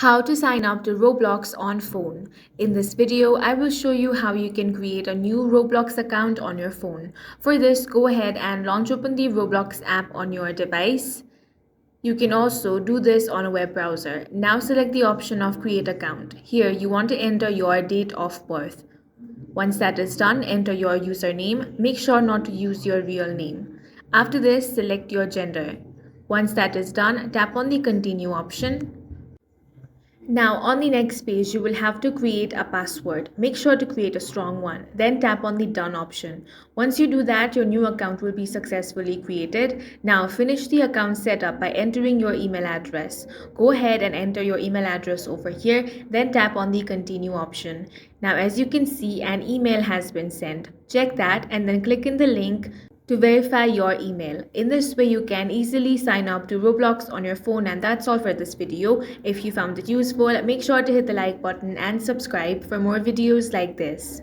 How to sign up to Roblox on phone. In this video, I will show you how you can create a new Roblox account on your phone. For this, go ahead and launch open the Roblox app on your device. You can also do this on a web browser. Now select the option of create account. Here you want to enter your date of birth. Once that is done, enter your username. Make sure not to use your real name. After this, select your gender. Once that is done, tap on the continue option. Now on the next page, you will have to create a password. Make sure to create a strong one. Then tap on the done option. Once you do that, your new account will be successfully created. Now finish the account setup by entering your email address. Go ahead and enter your email address over here. Then tap on the continue option. Now as you can see, an email has been sent. Check that and then click in the link to verify your email. In this way, you can easily sign up to Roblox on your phone, and that's all for this video. If you found it useful, make sure to hit the like button and subscribe for more videos like this.